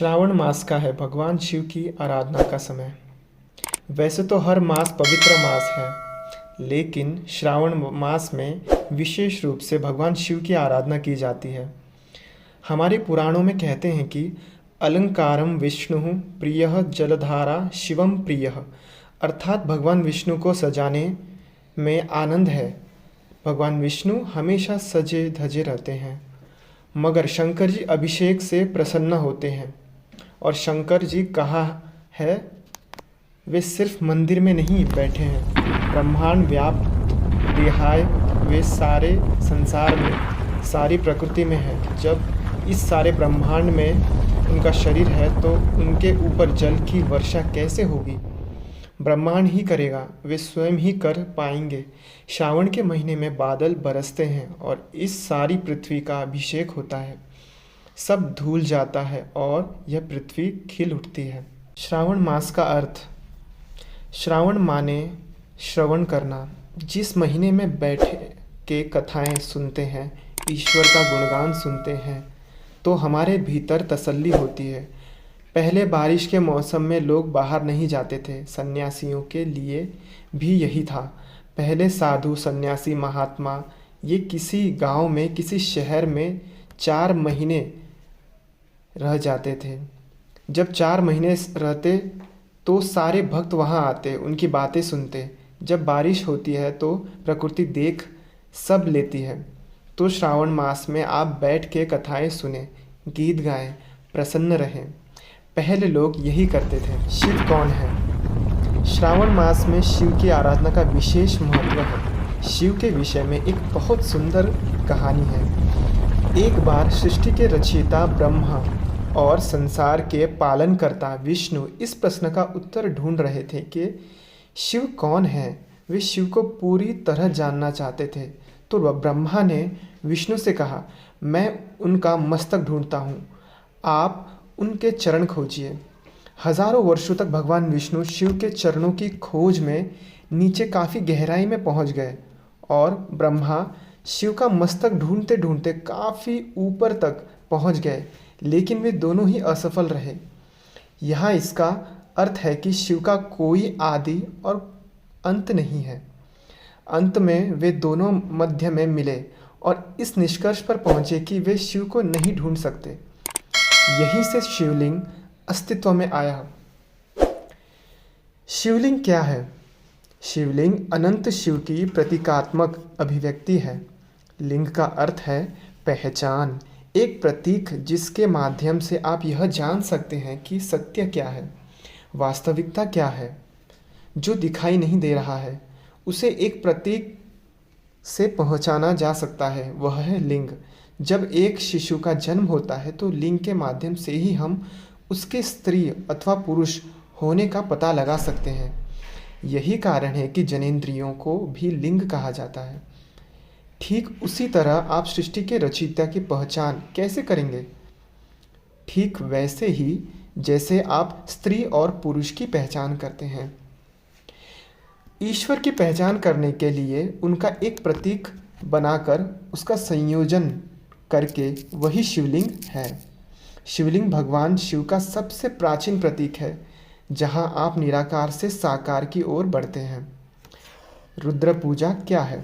श्रावण मास का है भगवान शिव की आराधना का समय। वैसे तो हर मास पवित्र मास है, लेकिन श्रावण मास में विशेष रूप से भगवान शिव की आराधना की जाती है। हमारे पुराणों में कहते हैं कि अलंकारम विष्णु प्रियः जलधारा शिवम प्रियः, अर्थात भगवान विष्णु को सजाने में आनंद है। भगवान विष्णु हमेशा सजे धजे रहते हैं, मगर शंकर जी अभिषेक से प्रसन्न होते हैं। और शंकर जी कहा है, वे सिर्फ मंदिर में नहीं बैठे हैं, ब्रह्मांड व्याप्त रिहाय वे सारे संसार में, सारी प्रकृति में है। जब इस सारे ब्रह्मांड में उनका शरीर है तो उनके ऊपर जल की वर्षा कैसे होगी? ब्रह्मांड ही करेगा, वे स्वयं ही कर पाएंगे। श्रावण के महीने में बादल बरसते हैं और इस सारी पृथ्वी का अभिषेक होता है। सब धुल जाता है और यह पृथ्वी खिल उठती है। श्रावण मास का अर्थ। श्रावण माने श्रवण करना। जिस महीने में बैठे के कथाएं सुनते हैं, ईश्वर का गुणगान सुनते हैं, तो हमारे भीतर तसल्ली होती है। पहले बारिश के मौसम में लोग बाहर नहीं जाते थे, सन्यासियों के लिए भी यही था। पहले साधु, सन्यासी, महात्मा ये किसी गांव में, किसी शहर में 4 महीने रह जाते थे। जब 4 महीने रहते तो सारे भक्त वहाँ आते, उनकी बातें सुनते। जब बारिश होती है तो प्रकृति देख सब लेती है। तो श्रावण मास में आप बैठ के कथाएं सुने, गीत गाएं, प्रसन्न रहें। पहले लोग यही करते थे। शिव कौन है? श्रावण मास में शिव की आराधना का विशेष महत्व है। शिव के विषय में एक बहुत सुंदर कहानी है। एक बार सृष्टि के रचयिता ब्रह्मा और संसार के पालनकर्ता विष्णु इस प्रश्न का उत्तर ढूंढ रहे थे कि शिव कौन है। वे शिव को पूरी तरह जानना चाहते थे। तो ब्रह्मा ने विष्णु से कहा, मैं उनका मस्तक ढूंढता हूँ, आप उनके चरण खोजिए। हजारों वर्षों तक भगवान विष्णु शिव के चरणों की खोज में नीचे काफ़ी गहराई में पहुँच गए और ब्रह्मा शिव का मस्तक ढूंढते ढूंढते काफ़ी ऊपर तक पहुँच गए, लेकिन वे दोनों ही असफल रहे। यहाँ इसका अर्थ है कि शिव का कोई आदि और अंत नहीं है। अंत में वे दोनों मध्य में मिले और इस निष्कर्ष पर पहुँचे कि वे शिव को नहीं ढूंढ सकते। यहीं से शिवलिंग अस्तित्व में आया। शिवलिंग क्या है? शिवलिंग अनंत शिव की प्रतीकात्मक अभिव्यक्ति है। लिंग का अर्थ है पहचान, एक प्रतीक जिसके माध्यम से आप यह जान सकते हैं कि सत्य क्या है, वास्तविकता क्या है। जो दिखाई नहीं दे रहा है उसे एक प्रतीक से पहचाना जा सकता है, वह है लिंग। जब एक शिशु का जन्म होता है तो लिंग के माध्यम से ही हम उसके स्त्री अथवा पुरुष होने का पता लगा सकते हैं। यही कारण है कि जनेंद्रियों को भी लिंग कहा जाता है। ठीक उसी तरह आप सृष्टि के रचयिता की पहचान कैसे करेंगे? ठीक वैसे ही जैसे आप स्त्री और पुरुष की पहचान करते हैं। ईश्वर की पहचान करने के लिए उनका एक प्रतीक बनाकर उसका संयोजन करके वही शिवलिंग है। शिवलिंग भगवान शिव का सबसे प्राचीन प्रतीक है, जहां आप निराकार से साकार की ओर बढ़ते हैं। रुद्र पूजा क्या है?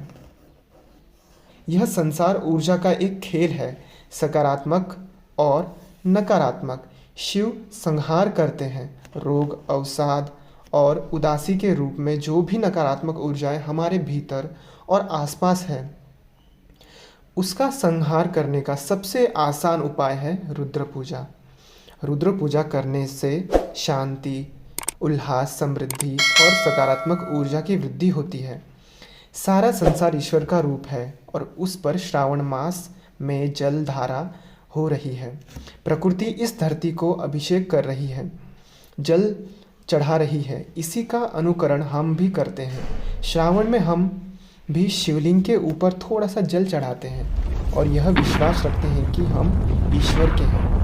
यह संसार ऊर्जा का एक खेल है, सकारात्मक और नकारात्मक। शिव संहार करते हैं। रोग, अवसाद और उदासी के रूप में जो भी नकारात्मक ऊर्जाएं हमारे भीतर और आसपास है, उसका संहार करने का सबसे आसान उपाय है रुद्र पूजा। रुद्र पूजा करने से शांति, उल्लास, समृद्धि और सकारात्मक ऊर्जा की वृद्धि होती है। सारा संसार ईश्वर का रूप है और उस पर श्रावण मास में जल धारा हो रही है। प्रकृति इस धरती को अभिषेक कर रही है, जल चढ़ा रही है। इसी का अनुकरण हम भी करते हैं। श्रावण में हम भी शिवलिंग के ऊपर थोड़ा सा जल चढ़ाते हैं और यह विश्वास रखते हैं कि हम ईश्वर के हैं।